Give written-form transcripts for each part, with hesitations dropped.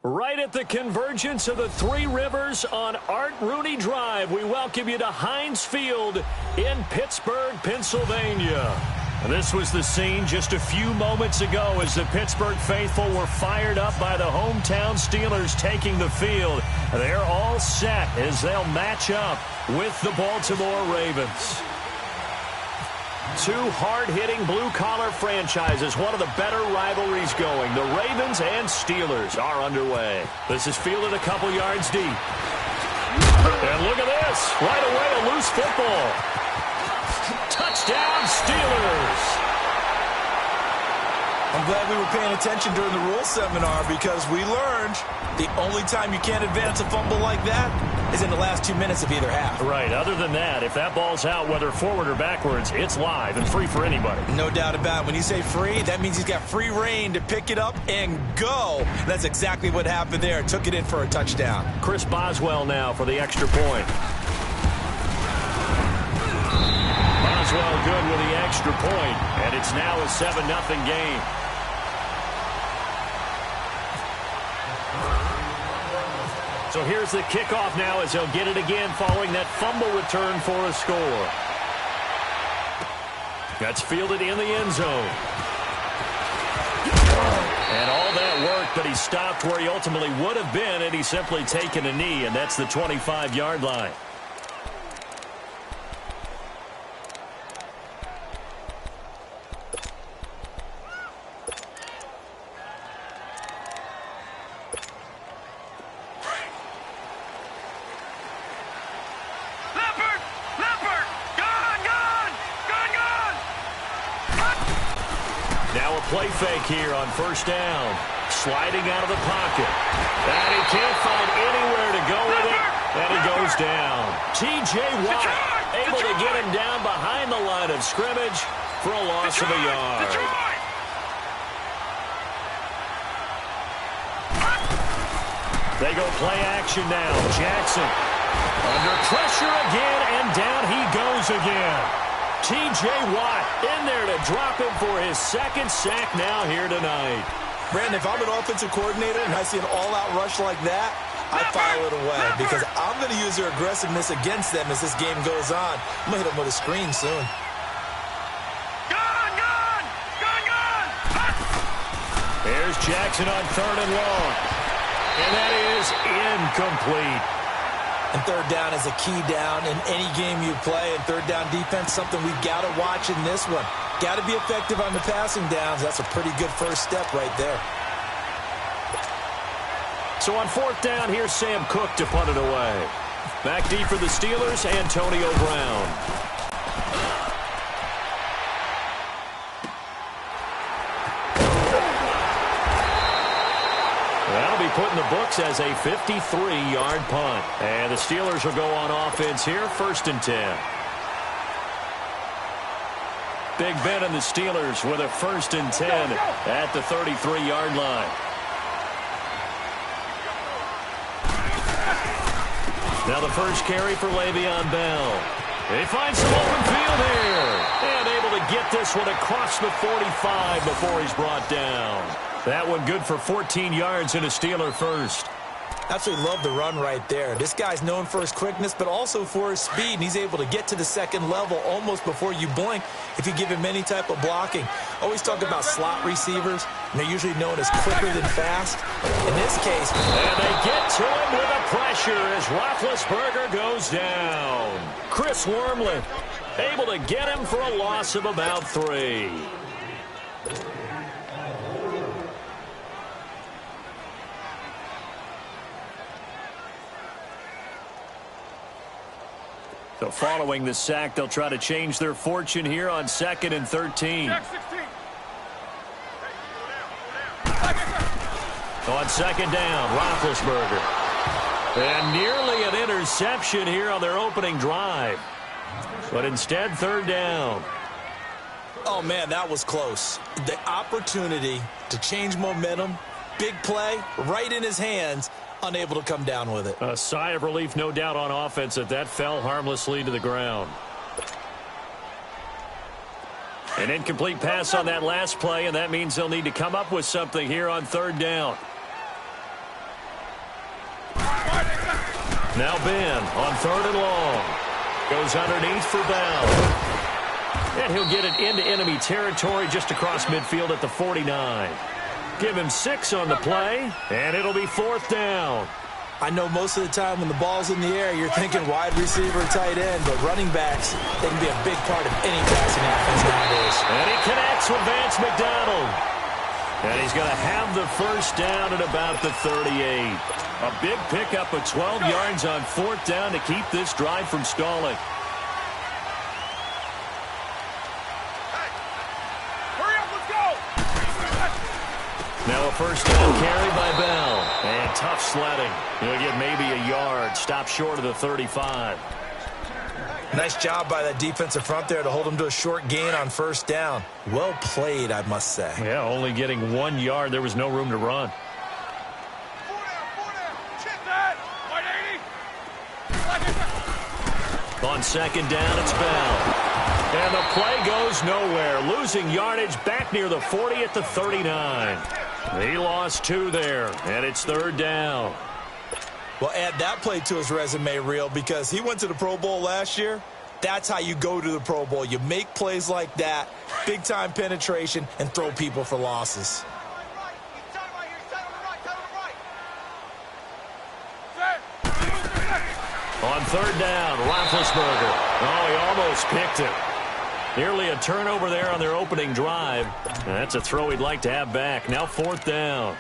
Right at the convergence of the Three Rivers on Art Rooney Drive, we welcome you to Heinz Field in Pittsburgh, Pennsylvania. This was the scene just a few moments ago as the Pittsburgh faithful were fired up by the hometown Steelers taking the field. They're all set as they'll match up with the Baltimore Ravens. Two hard-hitting blue-collar franchises, one of the better rivalries going. The Ravens and Steelers are underway. This is fielded a couple yards deep. And look at this. Right away, a loose football. Touchdown, Steelers. I'm glad we were paying attention during the rules seminar because we learned the only time you can't advance a fumble like that is in the last 2 minutes of either half. Right. Other than that, if that ball's out, whether forward or backwards, it's live and free for anybody. No doubt about it. When you say free, that means he's got free reign to pick it up and go. That's exactly what happened there. Took it in for a touchdown. Chris Boswell now for the extra point. Boswell good with the extra point, and it's now a 7-0 game. So here's the kickoff now as he'll get it again following that fumble return for a score. That's fielded in the end zone. And all that worked, but he stopped where he ultimately would have been, and he's simply taken a knee, and that's the 25-yard line. Play fake here on first down. Sliding out of the pocket. And he can't find anywhere to go with it. And he goes down. T.J. Watt able to get him down behind the line of scrimmage for a loss of a yard. They go play action now. Jackson under pressure again, and down he goes again. T.J. Watt in there to drop him for his second sack now here tonight. Brandon, if I'm an offensive coordinator and I see an all-out rush like that, I file it away because I'm going to use their aggressiveness against them as this game goes on. I'm going to hit them with a screen soon. Here's Jackson on 3rd and long. And that is incomplete. And third down is a key down in any game you play. And third down defense, something we've got to watch in this one. Got to be effective on the passing downs. That's a pretty good first step right there. So on 4th down, here's Sam Cook to punt it away. Back deep for the Steelers, Antonio Brown. That'll be put in the books as a 53-yard punt. And the Steelers will go on offense here, 1st and 10. Big Ben and the Steelers with a 1st and 10 at the 33-yard line. Now the first carry for Le'Veon Bell. He finds some open field here. And able to get this one across the 45 before he's brought down. That one good for 14 yards and a Steeler first. Absolutely love the run right there. This guy's known for his quickness, but also for his speed. And he's able to get to the second level almost before you blink if you give him any type of blocking. Always talk about slot receivers, and they're usually known as quicker than fast. In this case, and they get to him with a pressure as Roethlisberger goes down. Chris Wormley able to get him for a loss of about 3. So following the sack, they'll try to change their fortune here on 2nd and 13. On 2nd down, Roethlisberger. And nearly an interception here on their opening drive. But instead, 3rd down. Oh, man, that was close. The opportunity to change momentum, big play, right in his hands, unable to come down with it. A sigh of relief, no doubt, on offense that fell harmlessly to the ground. An incomplete pass on that last play, and that means they'll need to come up with something here on 3rd down. Now Ben on 3rd and long. Goes underneath for Bell. And he'll get it into enemy territory just across midfield at the 49. Give him 6 on the play, and it'll be 4th down. I know most of the time when the ball's in the air, you're thinking wide receiver, tight end, but running backs, they can be a big part of any passing offense nowadays. And he connects with Vance McDonald. And he's going to have the first down at about the 38. A big pickup of 12 yards on 4th down to keep this drive from stalling. Now a first down carry by Bell. And tough sledding. He'll get maybe a yard. Stop short of the 35. Nice job by that defensive front there to hold him to a short gain on first down. Well played, I must say. Yeah, only getting 1 yard. There was no room to run. On 2nd down, it's Bell. And the play goes nowhere. Losing yardage back near the 40 at the 39. He lost 2 there, and it's 3rd down. Well, add that play to his resume reel because he went to the Pro Bowl last year. That's how you go to the Pro Bowl. You make plays like that, big-time penetration, and throw people for losses. On 3rd down, Roethlisberger. Oh, he almost picked it. Nearly a turnover there on their opening drive. That's a throw he'd like to have back. Now 4th down.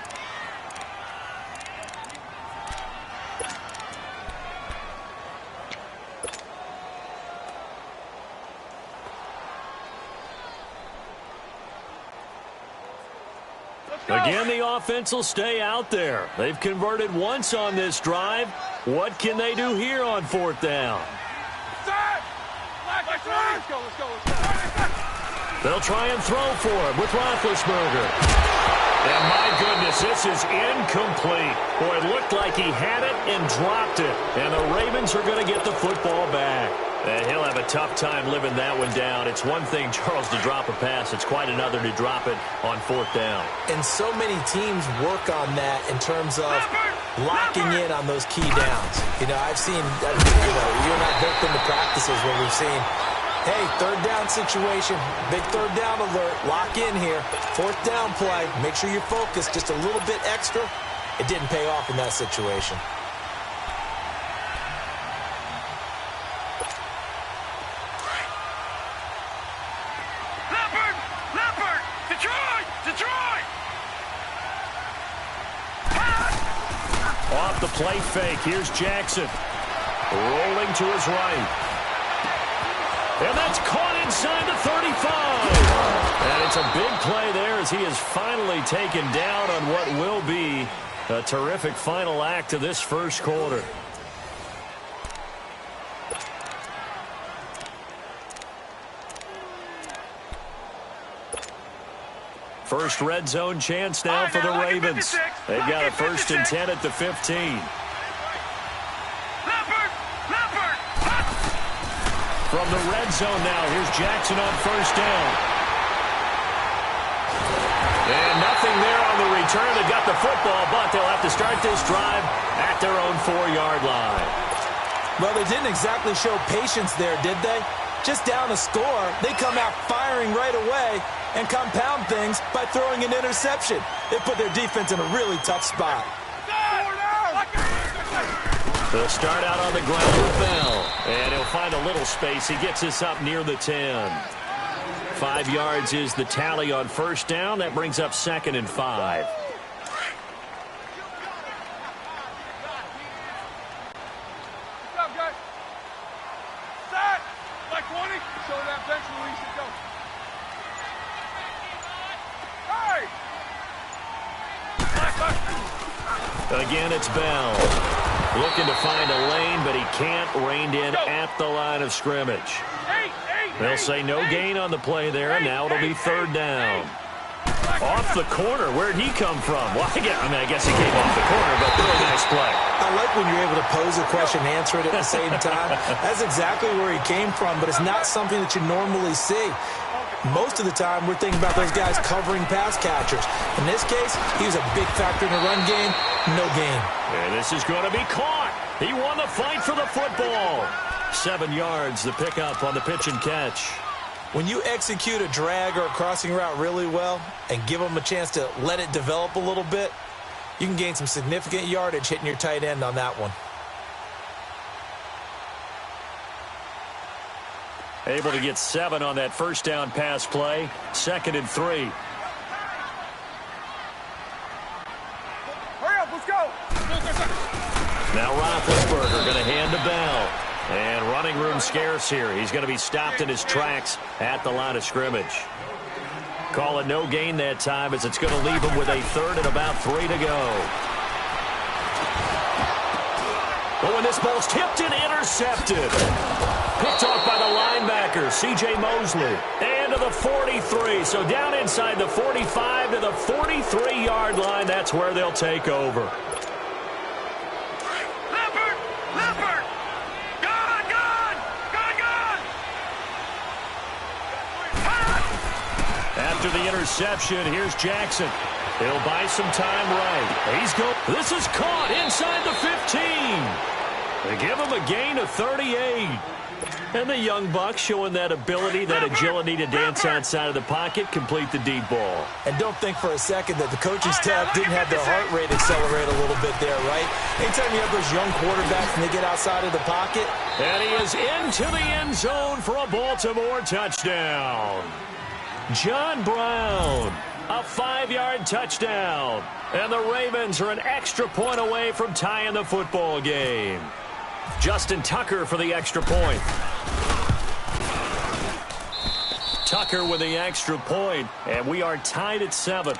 Again, the offense will stay out there. They've converted once on this drive. What can they do here on 4th down? They'll try and throw for him with Roethlisberger. And my goodness, this is incomplete. Boy, it looked like he had it and dropped it. And the Ravens are going to get the football back. And he'll have a tough time living that one down. It's one thing, Charles, to drop a pass. It's quite another to drop it on 4th down. And so many teams work on that in terms of locking in on those key downs. You know, I've seen, you and I both been to practices where we've seen, hey, 3rd down situation, big 3rd down alert, lock in here. 4th down play, make sure you're focused just a little bit extra. It didn't pay off in that situation. Off the play fake, here's Jackson. Rolling to his right. And that's caught inside the 35. And it's a big play there as he is finally taken down on what will be a terrific final act of this first quarter. First red zone chance now for the Ravens. They've got a 1st and 10 at the 15. From the red zone now, here's Jackson on 1st down. And nothing there on the return. They got the football, but they'll have to start this drive at their own 4-yard line. Well, they didn't exactly show patience there, did they? Just down a score, they come out firing right away and compound things by throwing an interception. They put their defense in a really tough spot. They'll start out on the ground with Bell, and he'll find a little space. He gets us up near the 10. 5 yards is the tally on 1st down. That brings up 2nd and 5. Again, it's Bell. Looking to find a lane, but he can't. Reined in at the line of scrimmage. They'll say no gain on the play there, and now it'll be 3rd down. Off the corner. Where'd he come from? Well, I guess he came off the corner, but really nice play. I like when you're able to pose a question and answer it at the same time. That's exactly where he came from, but it's not something that you normally see. Most of the time, we're thinking about those guys covering pass catchers. In this case, he was a big factor in the run game. No gain. And this is going to be caught. He won the fight for the football. 7 yards, the pickup on the pitch and catch. When you execute a drag or a crossing route really well and give them a chance to let it develop a little bit, you can gain some significant yardage hitting your tight end on that one. Able to get 7 on that first down pass play. 2nd and 3. Hurry up, let's go. Now Roethlisberger going to hand to Bell. And running room scarce here. He's going to be stopped in his tracks at the line of scrimmage. Call it no gain that time as it's going to leave him with a 3rd and about 3 to go. Oh, and this ball's tipped and intercepted. Picked off by the linebacker, C.J. Mosley. And to the 43. So down inside the 45 to the 43-yard line. That's where they'll take over. After the interception, here's Jackson. He'll buy some time right. He's going. This is caught inside the 15. They give him a gain of 38. And the young buck showing that ability, that agility to dance outside of the pocket, complete the deep ball. And don't think for a second that the coaching staff didn't have their heart rate accelerate a little bit there, right? Anytime you have those young quarterbacks and they get outside of the pocket. And he is into the end zone for a Baltimore touchdown. John Brown, a 5-yard touchdown. And the Ravens are an extra point away from tying the football game. Justin Tucker for the extra point. Tucker with the extra point, and we are tied at 7.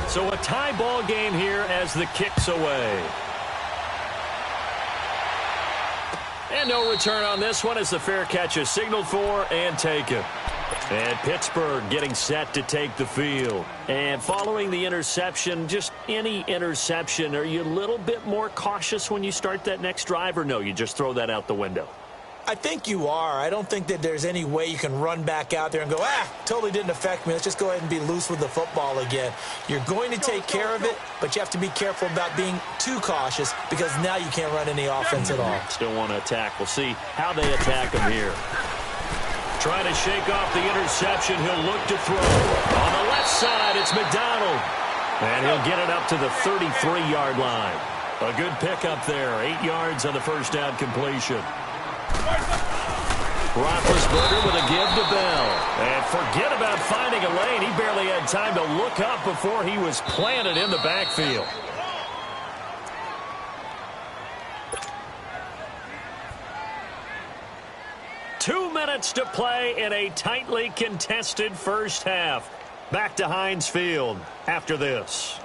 So a tie ball game here as the kick's away. And no return on this one as the fair catch is signaled for and taken. And Pittsburgh getting set to take the field. And following the interception, just any interception, are you a little bit more cautious when you start that next drive, or no, you just throw that out the window? I think you are. I don't think that there's any way you can run back out there and go, totally didn't affect me. Let's just go ahead and be loose with the football again. You're going to take care of it, but you have to be careful about being too cautious because now you can't run any offense at all. Still want to attack. We'll see how they attack him here. Trying to shake off the interception. He'll look to throw. On the left side, it's McDonald. And he'll get it up to the 33-yard line. A good pickup there. 8 yards on the first down completion. Roethlisberger with a give to Bell. And forget about finding a lane. He barely had time to look up before he was planted in the backfield. Two minutes to play in a tightly contested first half. Back to Heinz Field after this.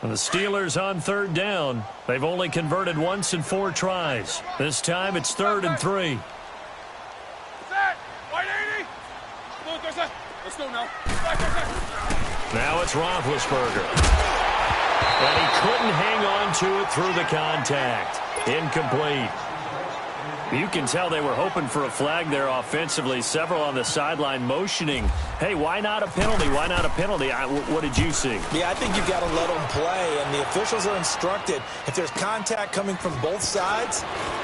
And the Steelers on 3rd down. They've only converted once in 4 tries. This time it's 3rd and 3. Let's go now. Now it's Roethlisberger. And he couldn't hang on to it through the contact. Incomplete. You can tell they were hoping for a flag there offensively. Several on the sideline motioning, hey, why not a penalty? Why not a penalty? What did you see? Yeah, I think you've got to let them play, and the officials are instructed. If there's contact coming from both sides,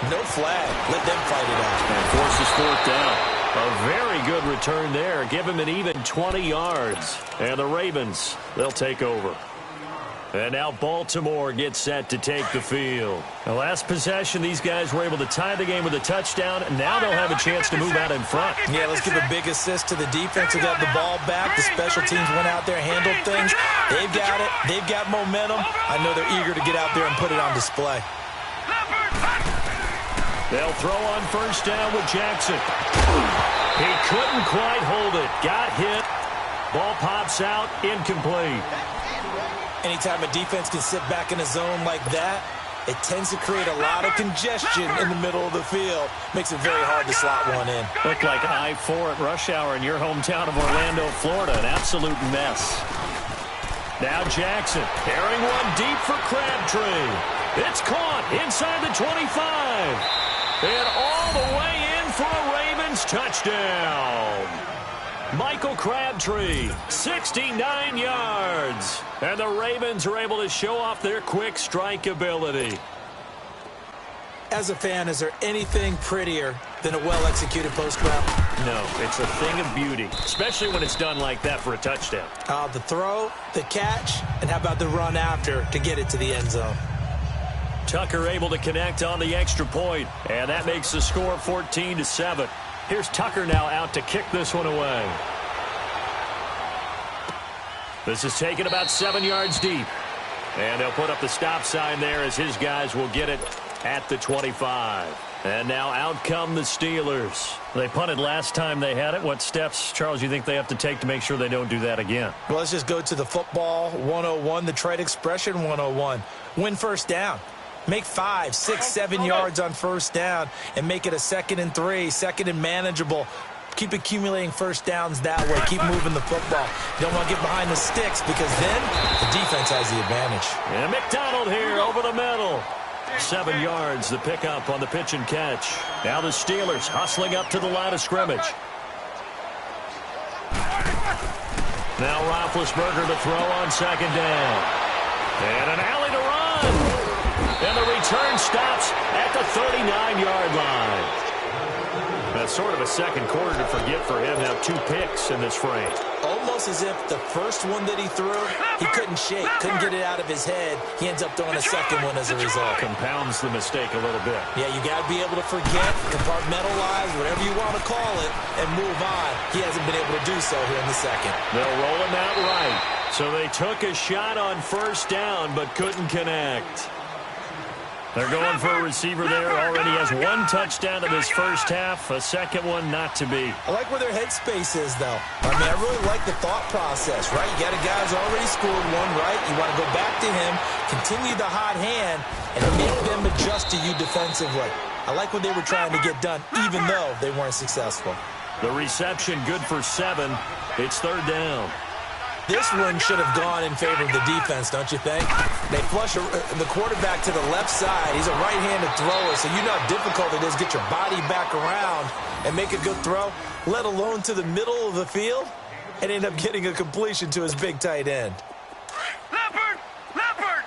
no flag. Let them fight it out. And forces 4th down. A very good return there. Give him an even 20 yards. And the Ravens, they'll take over. And now Baltimore gets set to take the field. The last possession, these guys were able to tie the game with a touchdown. And now they'll have a chance to move out in front. Yeah, let's give a big assist to the defense who got the ball back. The special teams went out there, handled things. They've got it. They've got momentum. I know they're eager to get out there and put it on display. They'll throw on 1st down with Jackson. He couldn't quite hold it. Got hit. Ball pops out. Incomplete. Anytime a defense can sit back in a zone like that, it tends to create a lot of congestion in the middle of the field. Makes it very hard to slot one in. Looked like I-4 at rush hour in your hometown of Orlando, Florida. An absolute mess. Now Jackson, carrying one deep for Crabtree. It's caught inside the 25. And all the way in for a Ravens touchdown. Michael Crabtree, 69 yards. And the Ravens are able to show off their quick strike ability. As a fan, is there anything prettier than a well-executed post route? No, it's a thing of beauty, especially when it's done like that for a touchdown. The throw, the catch, and how about the run after to get it to the end zone? Tucker able to connect on the extra point, and that makes the score 14-7. Here's Tucker now out to kick this one away. This is taken about 7 yards deep. And they'll put up the stop sign there as his guys will get it at the 25. And now out come the Steelers. They punted last time they had it. What steps, Charles, you think they have to take to make sure they don't do that again? Well, let's just go to the football 101, the trade expression 101. Win first down. Make 5, 6, 7 yards on first down and make it a 2nd and 3, 2nd and manageable. Keep accumulating first downs that way. Keep moving the football. You don't want to get behind the sticks because then the defense has the advantage. And McDonald here over the middle. 7 yards, the pickup on the pitch and catch. Now the Steelers hustling up to the line of scrimmage. Now Roethlisberger to throw on 2nd down. And an alley to run. And the return stops at the 39-yard line. That's sort of a second quarter to forget for him. Now 2 picks in this frame. Almost as if the first one that he threw, he couldn't shake, couldn't get it out of his head. He ends up throwing a second one as a result. Compounds the mistake a little bit. Yeah, you got to be able to forget, compartmentalize, whatever you want to call it, and move on. He hasn't been able to do so here in the second. They'll roll him out right. So they took a shot on first down but couldn't connect. They're going for a receiver there. Already has 1 touchdown in this first half. A second one not to be. I like where their headspace is, though. I mean, I really like the thought process, right? You got a guy who's already scored one, right? You want to go back to him, continue the hot hand, and make them adjust to you defensively. I like what they were trying to get done, even though they weren't successful. The reception good for 7. It's 3rd down. This one should have gone in favor of the defense, don't you think? They flush the quarterback to the left side. He's a right-handed thrower, so you know how difficult it is to get your body back around and make a good throw, let alone to the middle of the field, and end up getting a completion to his big tight end. Leopard! Leopard!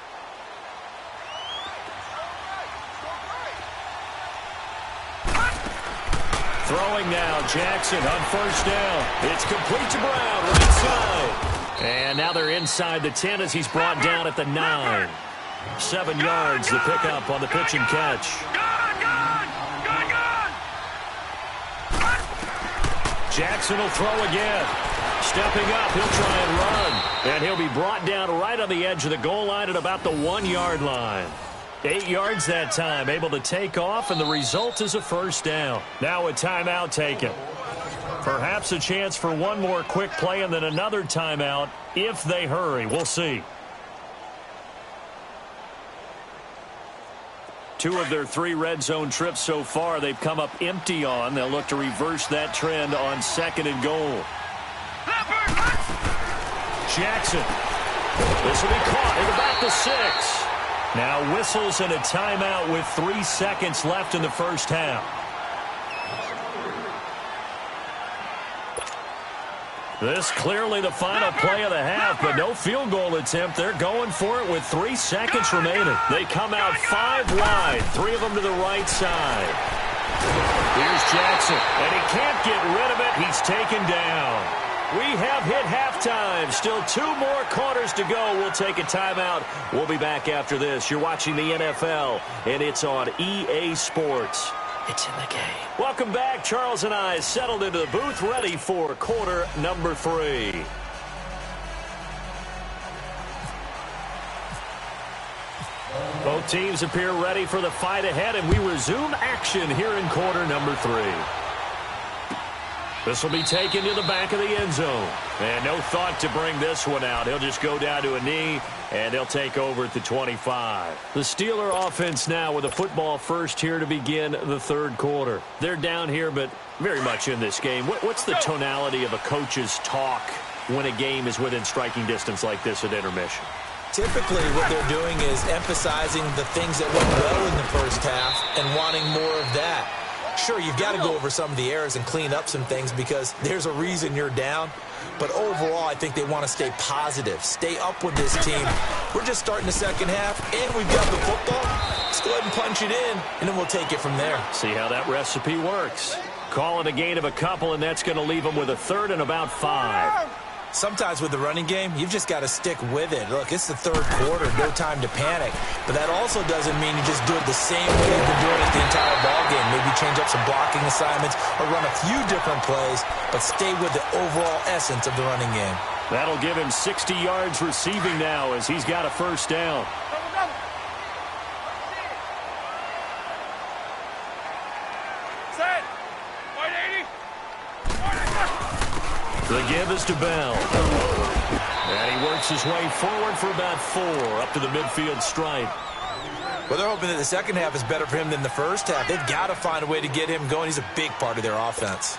Throwing now, Jackson on first down. It's complete to Brown, right side. And now they're inside the 10 as he's brought down at the 9. 7 yards, the pickup on the pitch and catch. Jackson will throw again. Stepping up, he'll try and run. And he'll be brought down right on the edge of the goal line at about the 1-yard line. 8 yards that time, able to take off, and the result is a first down. Now a timeout taken. Perhaps a chance for one more quick play and then another timeout if they hurry. We'll see. 2 of their 3 red zone trips so far they've come up empty on. They'll look to reverse that trend on 2nd and goal. Jackson. This will be caught at about the 6. Now whistles and a timeout with 3 seconds left in the first half. This clearly the final play of the half, but no field goal attempt. They're going for it with 3 seconds remaining. They come out 5 wide, 3 of them to the right side. Here's Jackson, and he can't get rid of it. He's taken down. We have hit halftime. Still 2 more quarters to go. We'll take a timeout. We'll be back after this. You're watching the NFL, and it's on EA Sports. It's in the game. Welcome back. Charles and I settled into the booth, ready for quarter number 3. Both teams appear ready for the fight ahead, and we resume action here in quarter number 3. This will be taken to the back of the end zone. And no thought to bring this one out. He'll just go down to a knee, and he'll take over at the 25. The Steeler offense now with a football first here to begin the 3rd quarter. They're down here, but very much in this game. What's the tonality of a coach's talk when a game is within striking distance like this at intermission? Typically, what they're doing is emphasizing the things that went well in the first half and wanting more of that. Sure, you've got to go over some of the errors and clean up some things because there's a reason you're down. But overall, I think they want to stay positive, stay up with this team. We're just starting the second half, and we've got the football. Let's go ahead and punch it in, and then we'll take it from there. See how that recipe works. Call it a gain of a couple, and that's going to leave them with a third and about 5. Sometimes with the running game, you've just got to stick with it. Look, it's the third quarter, no time to panic. But that also doesn't mean you just do it the same way you've been doing it the entire ballgame. Maybe change up some blocking assignments or run a few different plays, but stay with the overall essence of the running game. That'll give him 60 yards receiving now as he's got a first down. The give is to Bell. And he works his way forward for about 4 up to the midfield stripe. Well, they're hoping that the second half is better for him than the first half. They've got to find a way to get him going. He's a big part of their offense.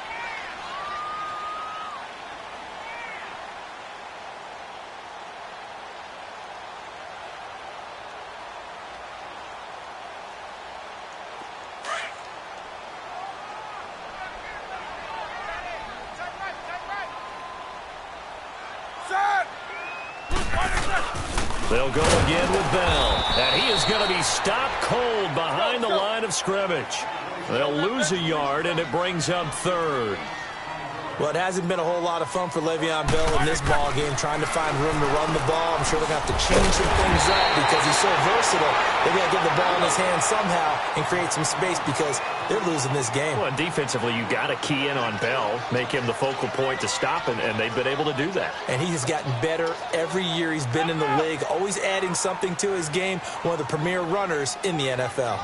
They'll go again with Bell. And he is going to be stopped cold behind the line of scrimmage. They'll lose a yard, and it brings up third. Well, it hasn't been a whole lot of fun for Le'Veon Bell in this ball game, trying to find room to run the ball. I'm sure they're going to have to change some things up because he's so versatile. They've got to get the ball in his hand somehow and create some space because they're losing this game. Well, defensively, you got to key in on Bell, make him the focal point to stop, and they've been able to do that. And he has gotten better every year he's been in the league, always adding something to his game, one of the premier runners in the NFL.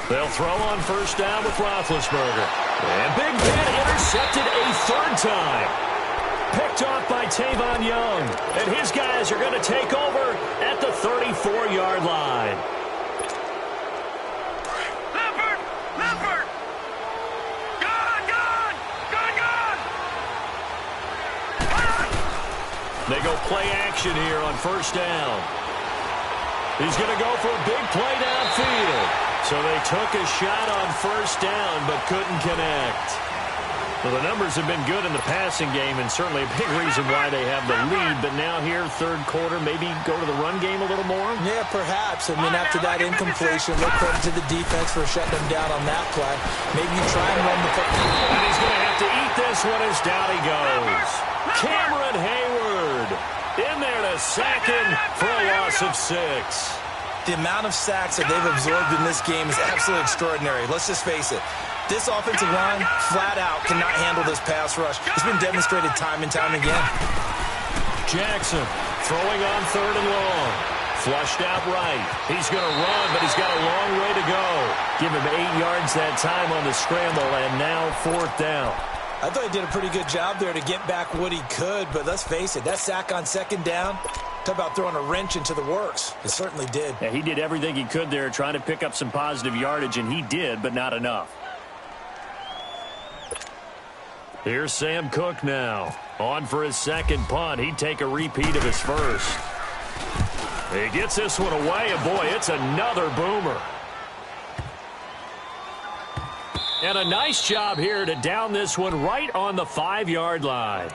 They'll throw on first down with Roethlisberger. And Big Ben intercepted a third time. Picked off by Tavon Young. And his guys are going to take over at the 34-yard line. Leopard! Leopard! Gone! They go play action here on first down. He's going to go for a big play downfield. So they took a shot on first down but couldn't connect. Well, the numbers have been good in the passing game and certainly a big reason why they have the lead. But now here, third quarter, maybe go to the run game a little more? Yeah, perhaps. I mean, after that incompletion, look credit to the defense for shutting them down on that play. Maybe you try and run the football. And he's going to have to eat this one as down he goes. Cameron Hayward in there to sack him for a loss of 6. The amount of sacks that they've absorbed in this game is absolutely extraordinary. Let's just face it. This offensive line, flat out, cannot handle this pass rush. It's been demonstrated time and time again. Jackson throwing on third and long. Flushed out right. He's going to run, but he's got a long way to go. Give him 8 yards that time on the scramble, and now fourth down. I thought he did a pretty good job there to get back what he could, but let's face it, that sack on second down, talk about throwing a wrench into the works. It certainly did. Yeah, he did everything he could there trying to pick up some positive yardage, and he did, but not enough. Here's Sam Cook now. On for his second punt. He'd take a repeat of his first. He gets this one away, and boy, it's another boomer. And a nice job here to down this one right on the 5-yard line.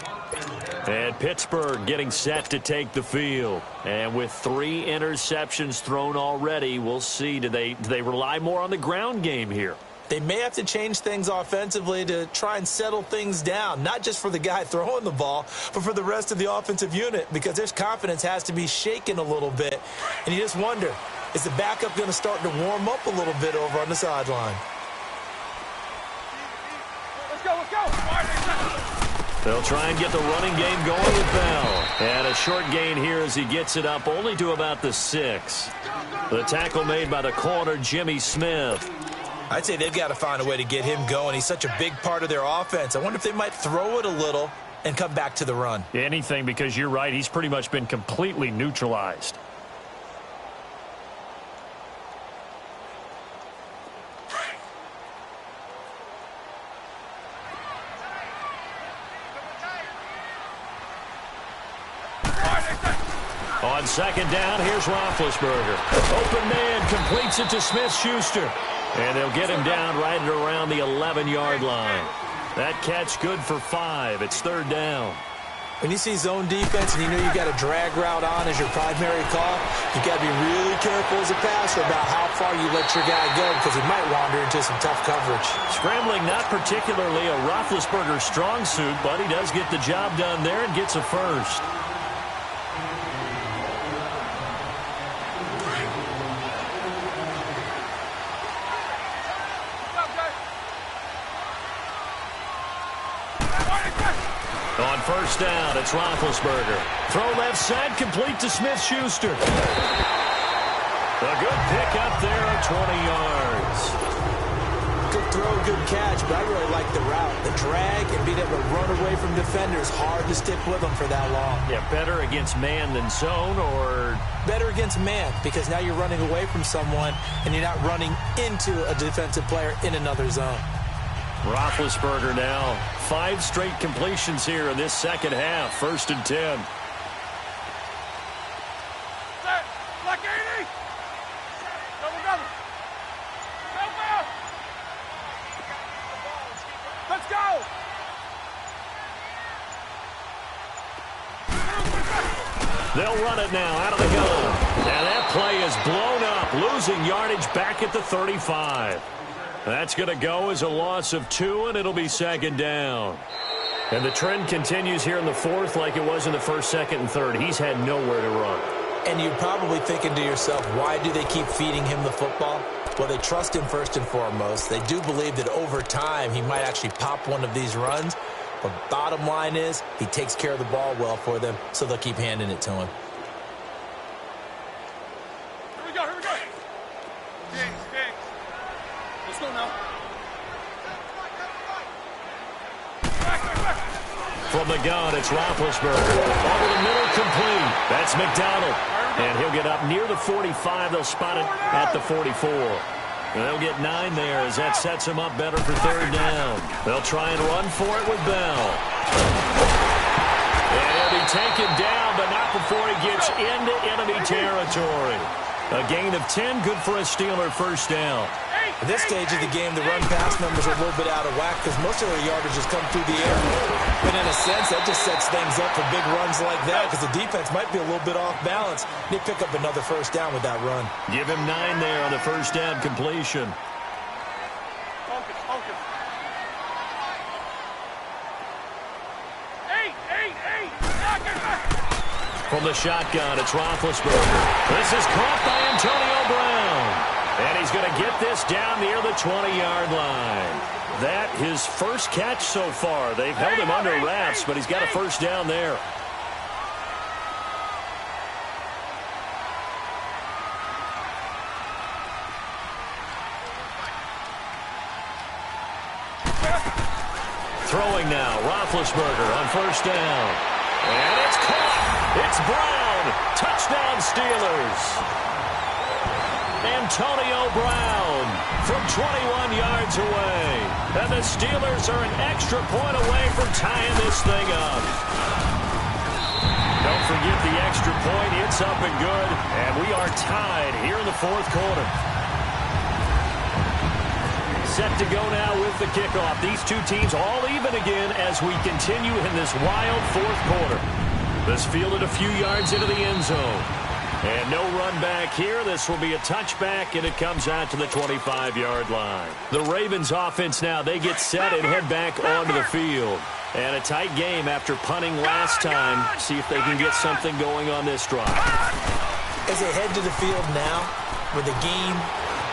And Pittsburgh getting set to take the field. And with 3 interceptions thrown already, we'll see. Do they rely more on the ground game here? They may have to change things offensively to try and settle things down, not just for the guy throwing the ball, but for the rest of the offensive unit, because their confidence has to be shaken a little bit. And you just wonder, is the backup going to start to warm up a little bit over on the sideline? Let's go! They'll try and get the running game going with Bell. And a short gain here as he gets it up only to about the 6. The tackle made by the corner, Jimmy Smith. I'd say they've got to find a way to get him going. He's such a big part of their offense. I wonder if they might throw it a little and come back to the run. Anything, because you're right. He's pretty much been completely neutralized. On second down, here's Roethlisberger. Open man completes it to Smith-Schuster. And they'll get him down right at around the 11-yard line. That catch good for 5. It's third down. When you see zone defense and you know you got a drag route on as your primary call, you got to be really careful as a passer about how far you let your guy go because he might wander into some tough coverage. Scrambling not particularly a Roethlisberger strong suit, but he does get the job done there and gets a first. On first down, it's Roethlisberger. Throw left side, complete to Smith-Schuster. A good pick up there at 20 yards. Good throw, good catch, but I really like the route. The drag and being able to run away from defenders, hard to stick with them for that long. Yeah, better against man than zone, or? Better against man, because now you're running away from someone and you're not running into a defensive player in another zone. Roethlisberger now. 5 straight completions here in this second half. First and 10. Set. Black 80. Double, double. Help out. Let's go. They'll run it now out of the gun. And that play is blown up, losing yardage back at the 35. That's going to go as a loss of 2, and it'll be second down. And the trend continues here in the fourth like it was in the first, second, and third. He's had nowhere to run. And you're probably thinking to yourself, why do they keep feeding him the football? Well, they trust him first and foremost. They do believe that over time he might actually pop one of these runs. But bottom line is he takes care of the ball well for them, so they'll keep handing it to him. Here we go, here we go. Stinks. Let's go now. From the gun, it's Roethlisberger. Over the middle, complete. That's McDonald. And he'll get up near the 45. They'll spot it at the 44. And they'll get 9 there as that sets him up better for third down. They'll try and run for it with Bell. And he'll be taken down, but not before he gets into enemy territory. A gain of 10, good for a Steeler first down. At this stage of the game, the run-pass numbers are a little bit out of whack because most of their yardage has come through the air. But in a sense, that just sets things up for big runs like that because the defense might be a little bit off balance. They pick up another first down with that run. Give him 9 there on the first down completion. Focus. 8. From the shotgun, it's Roethlisberger. This is caught by Antonio Brown. And he's going to get this down near the 20-yard line. That his first catch so far. They've held him under wraps, but he's got a first down there. Throwing now, Roethlisberger on first down. And it's caught. It's Brown. Touchdown, Steelers. Antonio Brown from 21 yards away. And the Steelers are an extra point away from tying this thing up. Don't forget the extra point. It's up and good. And we are tied here in the fourth quarter. Set to go now with the kickoff. These two teams all even again as we continue in this wild fourth quarter. This fielded a few yards into the end zone. And no run back here. This will be a touchback, and it comes out to the 25-yard line. The Ravens offense now, they get set and head back onto the field. And a tight game after punting last time. See if they can get something going on this drive. As they head to the field now, with the game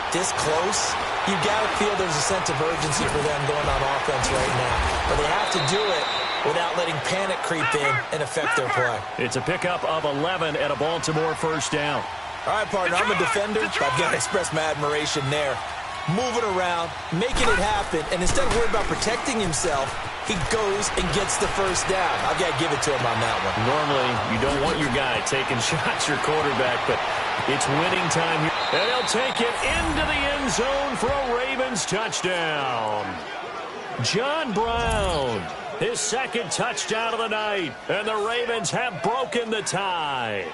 this close, you've got to feel there's a sense of urgency for them going on offense right now. But they have to do it without letting panic creep in and affect their play. It's a pickup of 11 at a Baltimore first down. All right, partner, I'm a defender, but I've got to express my admiration there. Moving around, making it happen, and instead of worrying about protecting himself, he goes and gets the first down. I've got to give it to him on that one. Normally, you don't want your guy taking shots, your quarterback, but it's winning time here. And he'll take it into the end zone for a Ravens touchdown. John Brown. His second touchdown of the night, and the Ravens have broken the tie.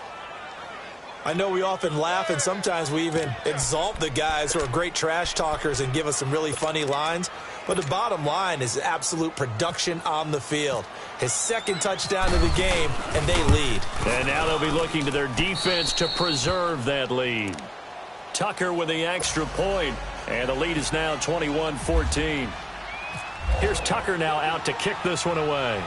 I know we often laugh, and sometimes we even exalt the guys who are great trash talkers and give us some really funny lines. But the bottom line is absolute production on the field. His second touchdown of the game, and they lead. And now they'll be looking to their defense to preserve that lead. Tucker with the extra point, and the lead is now 21-14. Here's Tucker now out to kick this one away.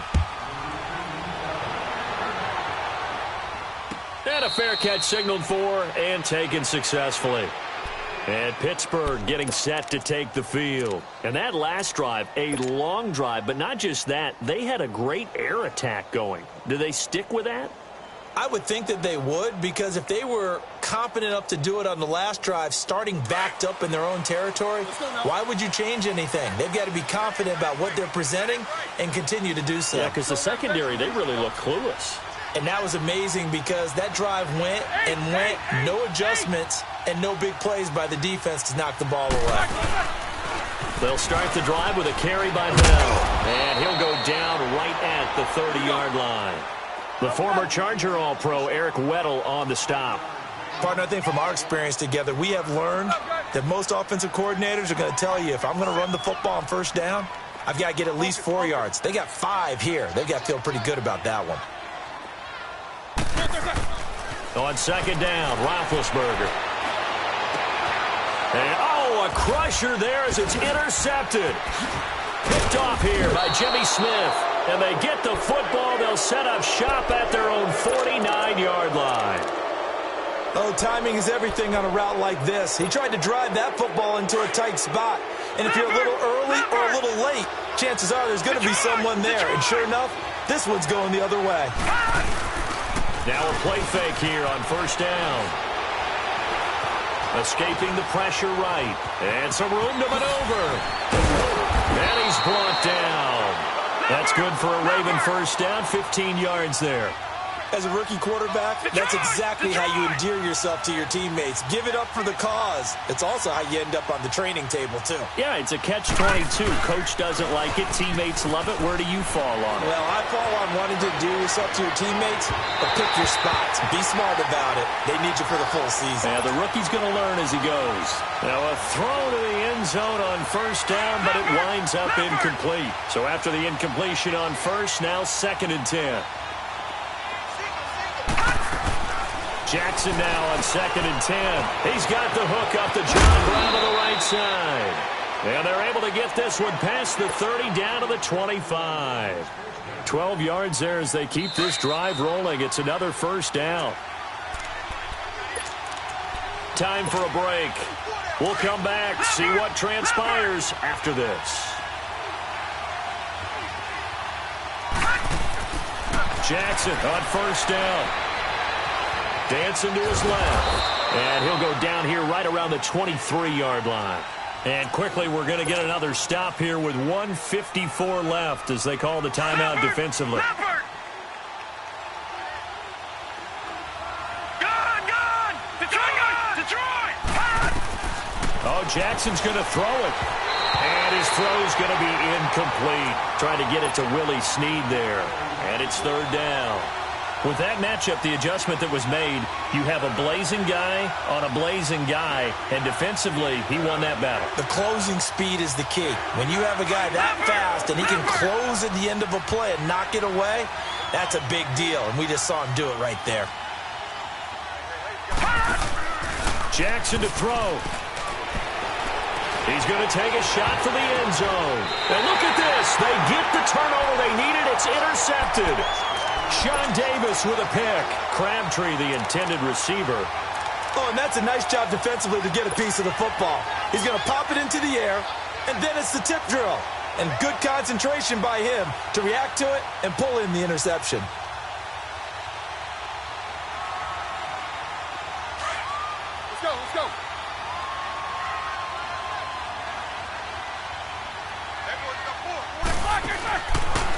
And a fair catch signaled for and taken successfully. And Pittsburgh getting set to take the field. And that last drive, a long drive, but not just that. They had a great air attack going. Do they stick with that? I would think that they would, because if they were confident enough to do it on the last drive, starting backed up in their own territory, why would you change anything? They've got to be confident about what they're presenting and continue to do so. Yeah, because the secondary, they really look clueless. And that was amazing because that drive went and went, no adjustments and no big plays by the defense to knock the ball away. They'll start the drive with a carry by Bell. And he'll go down right at the 30-yard line. The former Charger All-Pro Eric Weddle on the stop. Partner, I think from our experience together, we have learned that most offensive coordinators are going to tell you, if I'm going to run the football on first down, I've got to get at least 4 yards. They got 5 here. They've got to feel pretty good about that one. On second down, Roethlisberger. And, a crusher there as it's intercepted. Picked off here by Jimmy Smith. And they get the football. They'll set up shop at their own 49-yard line. Oh, timing is everything on a route like this. He tried to drive that football into a tight spot. And if you're a little early or a little late, chances are there's going to be someone there. And sure enough, this one's going the other way. Now a play fake here on first down. Escaping the pressure right. And some room to maneuver. And he's brought down. That's good for a Raven first down, 15 yards there. As a rookie quarterback, that's exactly how you endear yourself to your teammates. Give it up for the cause. It's also how you end up on the training table, too. Yeah, it's a catch-22. Coach doesn't like it. Teammates love it. Where do you fall on it? Well, I fall on wanting to endear yourself to your teammates, but pick your spots. Be smart about it. They need you for the full season. Yeah, the rookie's going to learn as he goes. Now a throw to the end zone on first down, but it winds up incomplete. So after the incompletion on first, now 2nd and 10. Jackson now on 2nd and 10. He's got the hook up to John Brown to the right side. And they're able to get this one past the 30 down to the 25. 12 yards there as they keep this drive rolling. It's another first down. Time for a break. We'll come back, see what transpires after this. Jackson on first down. Dancing to his left. And he'll go down here right around the 23-yard line. And quickly, we're going to get another stop here with 1:54 left as they call the timeout defensively. Oh, Jackson's going to throw it. And his throw's going to be incomplete. Trying to get it to Willie Snead there. And it's 3rd down. With that matchup, the adjustment that was made, you have a blazing guy on a blazing guy, and defensively, he won that battle. The closing speed is the key. When you have a guy that fast and he can close at the end of a play and knock it away, that's a big deal, and we just saw him do it right there. Jackson to throw. He's going to take a shot for the end zone. And look at this. They get the turnover they needed. It's intercepted. Sean Davis with a pick. Crabtree, the intended receiver. Oh, and that's a nice job defensively to get a piece of the football. He's going to pop it into the air, and then it's the tip drill. And good concentration by him to react to it and pull in the interception. Let's go, let's go.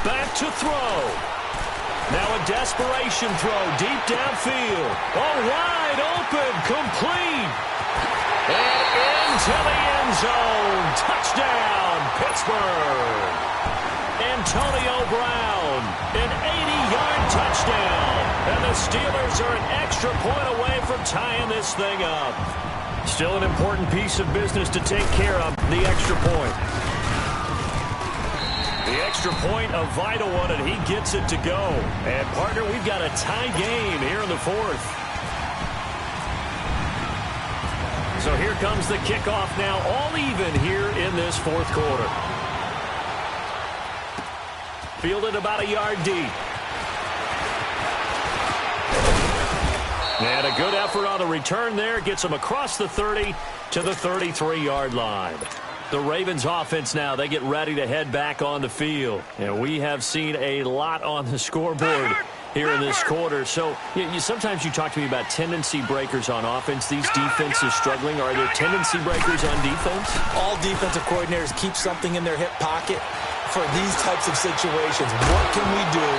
Back to throw. Now a desperation throw deep downfield. Oh, wide open, complete. And into the end zone. Touchdown, Pittsburgh. Antonio Brown, an 80-yard touchdown. And the Steelers are an extra point away from tying this thing up. Still an important piece of business to take care of, the extra point. The extra point, a vital one, and he gets it to go. And, partner, we've got a tie game here in the fourth. So here comes the kickoff now, all even here in this fourth quarter. Fielded about a yard deep. And a good effort on the return there. Gets them across the 30 to the 33-yard line. The Ravens offense now, they get ready to head back on the field. And we have seen a lot on the scoreboard here in this quarter. So sometimes you talk to me about tendency breakers on offense. These defenses struggling. Are there tendency breakers on defense? All defensive coordinators keep something in their hip pocket for these types of situations. What can we do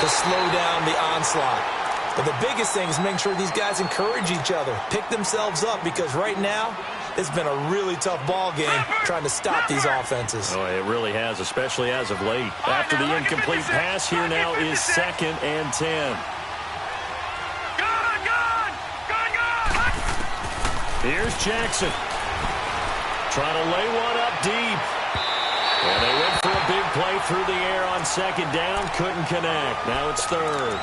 to slow down the onslaught? But the biggest thing is making sure these guys encourage each other, pick themselves up, because right now it's been a really tough ball game trying to stop these offenses. Oh, it really has, especially as of late. After the incomplete pass, here now is 2nd and 10. Here's Jackson. Trying to lay one up deep. And they went for a big play through the air on 2nd down. Couldn't connect. Now it's 3rd.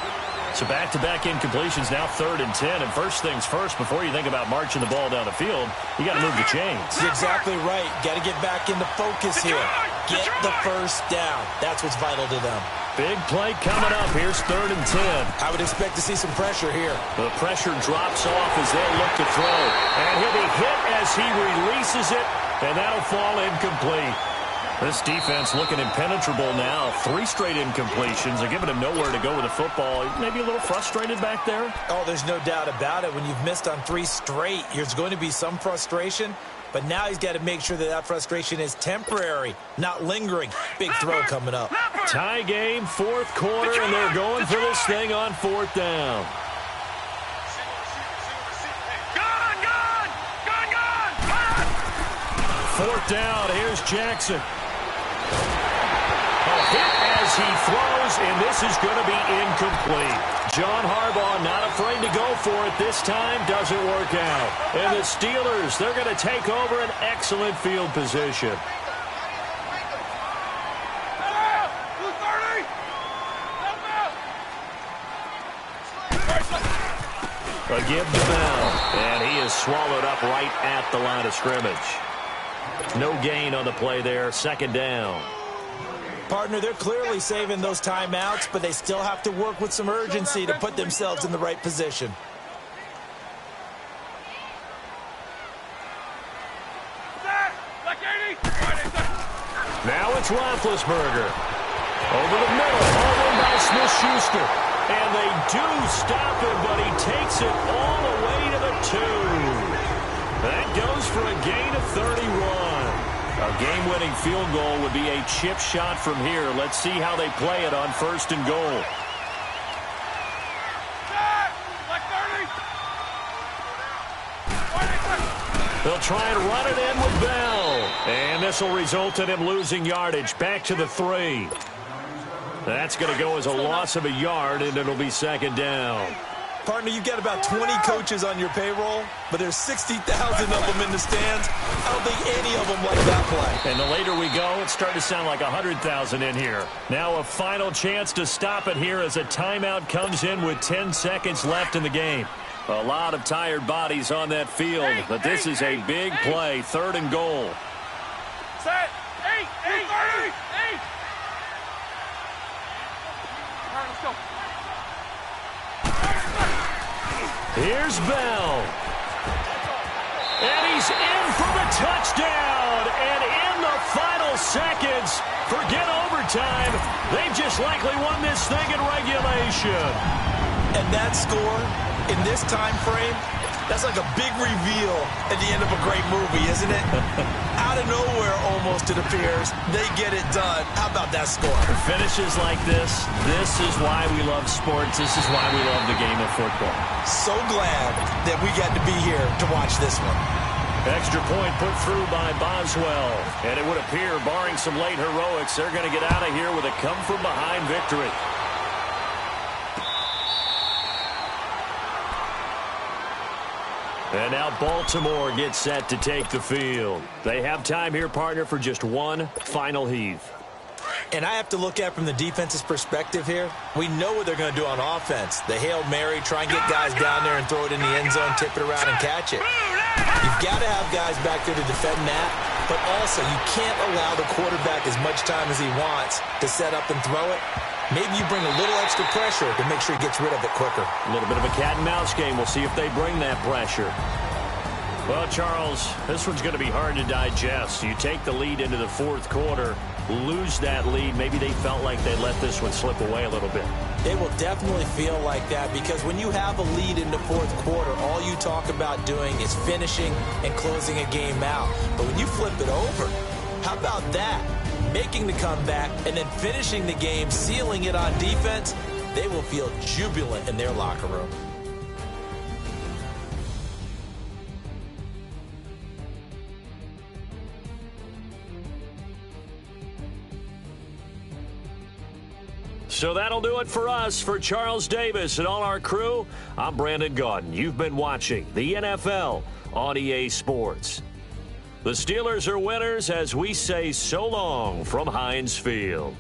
So back-to-back incompletions, now 3rd and 10. And first things first, before you think about marching the ball down the field, you got to move the chains. You're exactly right. Got to get back into focus here. Get the first down. That's what's vital to them. Big play coming up. Here's 3rd and 10. I would expect to see some pressure here. The pressure drops off as they look to throw. And he'll be hit as he releases it, and that'll fall incomplete. This defense looking impenetrable now. 3 straight incompletions. They're giving him nowhere to go with the football. Maybe a little frustrated back there? Oh, there's no doubt about it. When you've missed on 3 straight, there's going to be some frustration. But now he's got to make sure that that frustration is temporary, not lingering. Big throw coming up. Tie game, 4th quarter, and they're going for this thing on 4th down. Fourth down, here's Jackson. A hit as he throws, and this is going to be incomplete. John Harbaugh not afraid to go for it this time. Doesn't work out. And the Steelers, they're going to take over an excellent field position. A give to Bell, and he is swallowed up right at the line of scrimmage. No gain on the play there. 2nd down. Partner, they're clearly saving those timeouts, but they still have to work with some urgency to put themselves in the right position. Now it's Roethlisberger. Over the middle, all in by Smith-Schuster. And they do stop him, but he takes it all the way to the 2. That goes for a gain of 31. A game-winning field goal would be a chip shot from here. Let's see how they play it on 1st and goal. They'll try and run it in with Bell. And this will result in him losing yardage. Back to the 3. That's going to go as a loss of a yard, and it'll be 2nd down. Partner, you've got about 20 coaches on your payroll, but there's 60,000 of them in the stands. I don't think any of them like that play. And the later we go, it's starting to sound like 100,000 in here. Now a final chance to stop it here as a timeout comes in with 10 seconds left in the game. A lot of tired bodies on that field, but this is a big play. 3rd and goal. Set. 8. 8. 30. 8. All right, let's go. Here's Bell. And he's in for the touchdown. And in the final seconds, forget overtime. They've just likely won this thing in regulation. And that score in this time frame, that's like a big reveal at the end of a great movie, isn't it? Out of nowhere, almost, it appears. They get it done. How about that score? Finishes like this is why we love sports. This is why we love the game of football. So glad that we got to be here to watch this one. Extra point put through by Boswell. And it would appear, barring some late heroics, they're going to get out of here with a come-from-behind victory. And now Baltimore gets set to take the field. They have time here, partner, for just one final heave. And I have to look at it from the defense's perspective here. We know what they're going to do on offense. The Hail Mary, try and get guys down there and throw it in the end zone, tip it around and catch it. You've got to have guys back there to defend that, but also you can't allow the quarterback as much time as he wants to set up and throw it. Maybe you bring a little extra pressure to make sure he gets rid of it quicker. A little bit of a cat and mouse game. We'll see if they bring that pressure. Well, Charles, this one's going to be hard to digest. You take the lead into the fourth quarter, lose that lead. Maybe they felt like they let this one slip away a little bit. They will definitely feel like that because when you have a lead in the fourth quarter, all you talk about doing is finishing and closing a game out. But when you flip it over, how about that? Making the comeback and then finishing the game, sealing it on defense, they will feel jubilant in their locker room. So that'll do it for us. For Charles Davis and all our crew, I'm Brandon Gaudin. You've been watching the NFL on EA Sports. The Steelers are winners as we say so long from Heinz Field.